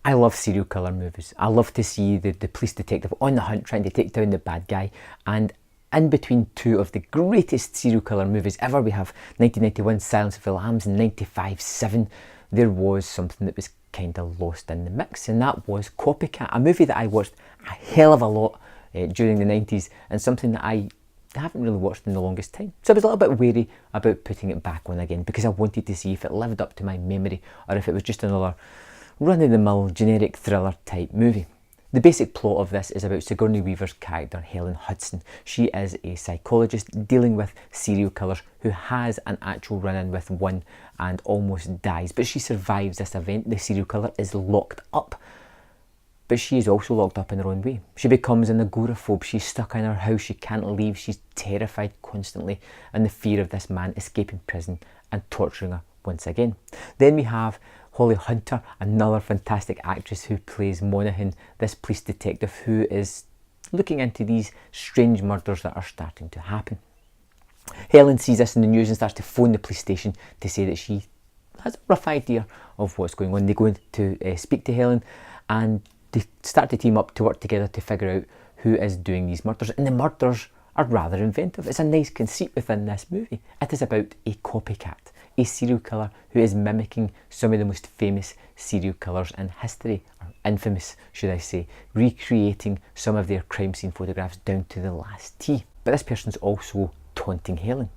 I love serial killer movies. I love to see the police detective on the hunt trying to take down the bad guy. And in between two of the greatest serial killer movies ever, we have 1991 Silence of the Lambs and 95 Seven, there was something that was kind of lost in the mix, and that was Copycat, a movie that I watched a hell of a lot during the 90s, and something that I haven't really watched in the longest time. So I was a little bit wary about putting it back on again, because I wanted to see if it lived up to my memory or if it was just another run-of-the-mill generic thriller type movie. The basic plot of this is about Sigourney Weaver's character Helen Hudson. She is a psychologist dealing with serial killers who has an actual run-in with one and almost dies, but she survives this event. The serial killer is locked up, but she is also locked up in her own way. She becomes an agoraphobe. She's stuck in her house. She can't leave. She's terrified constantly in the fear of this man escaping prison and torturing her once again. Then we have Holly Hunter, another fantastic actress who plays Monaghan, this police detective who is looking into these strange murders that are starting to happen. Helen sees this in the news and starts to phone the police station to say that she has a rough idea of what's going on. They go in to speak to Helen, and they start to team up to work together to figure out who is doing these murders. And the murders are rather inventive. It's a nice conceit within this movie. It is about a copycat, a serial killer who is mimicking some of the most famous serial killers in history, or infamous should I say, recreating some of their crime scene photographs down to the last T. But this person's also taunting Helen,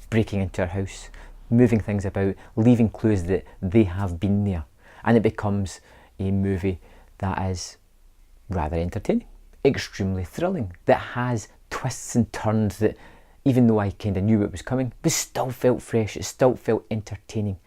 breaking into her house, moving things about, leaving clues that they have been there. And it becomes a movie that is rather entertaining, extremely thrilling, that has twists and turns that, even though I kind of knew it was coming, but still felt fresh, it still felt entertaining,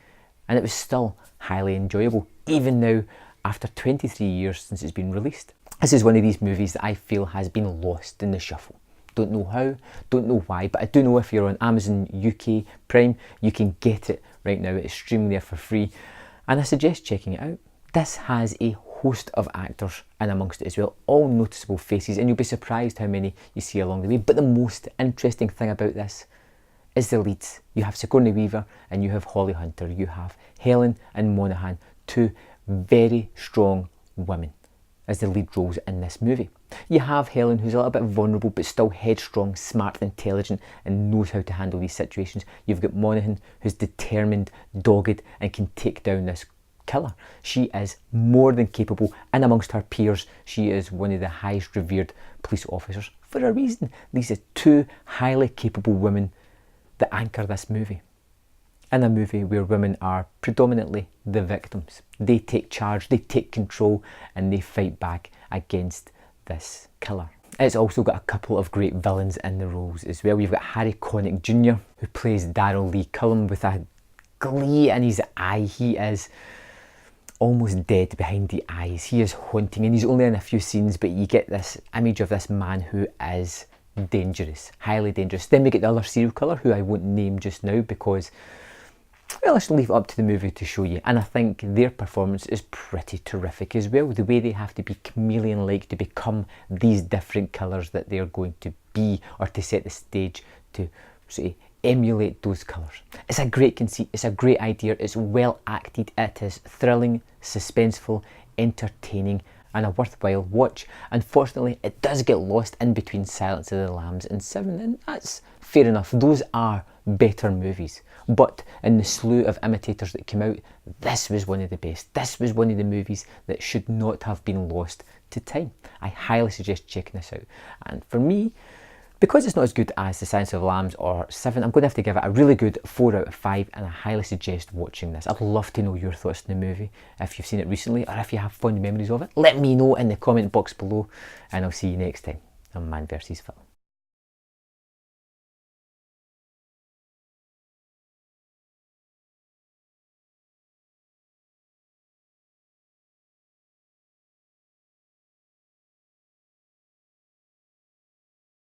and it was still highly enjoyable, even now after 23 years since it's been released. This is one of these movies that I feel has been lost in the shuffle. Don't know how, don't know why, but I do know if you're on Amazon UK Prime, you can get it right now. It's streaming there for free, and I suggest checking it out. This has a host of actors in amongst it as well, all noticeable faces, and you'll be surprised how many you see along the way. But the most interesting thing about this is the leads. You have Sigourney Weaver and you have Holly Hunter. You have Helen and Monaghan, two very strong women as the lead roles in this movie. You have Helen, who's a little bit vulnerable but still headstrong, smart, intelligent, and knows how to handle these situations. You've got Monaghan, who's determined, dogged, and can take down this killer. She is more than capable, and amongst her peers she is one of the highest revered police officers for a reason. These are two highly capable women that anchor this movie, in a movie where women are predominantly the victims. They take charge, they take control, and they fight back against this killer. It's also got a couple of great villains in the roles as well. You've got Harry Connick Jr., who plays Darrell Lee Cullum with a glee in his eye. He is almost dead behind the eyes. He is haunting, and he's only in a few scenes, but you get this image of this man who is dangerous, highly dangerous. Then we get the other serial killer, who I won't name just now because, well, let's leave it up to the movie to show you. And I think their performance is pretty terrific as well. The way they have to be chameleon-like to become these different killers that they're going to be, or to set the stage to sort of emulate those colours. It's a great conceit, it's a great idea, it's well acted, it is thrilling, suspenseful, entertaining, and a worthwhile watch. Unfortunately, it does get lost in between Silence of the Lambs and Seven, and that's fair enough. Those are better movies, but in the slew of imitators that came out, this was one of the best. This was one of the movies that should not have been lost to time. I highly suggest checking this out, and for me, because it's not as good as The Silence of the Lambs or Seven, I'm going to have to give it a really good 4 out of 5, and I highly suggest watching this. I'd love to know your thoughts on the movie, if you've seen it recently, or if you have fond memories of it. Let me know in the comment box below, and I'll see you next time on Man vs Film.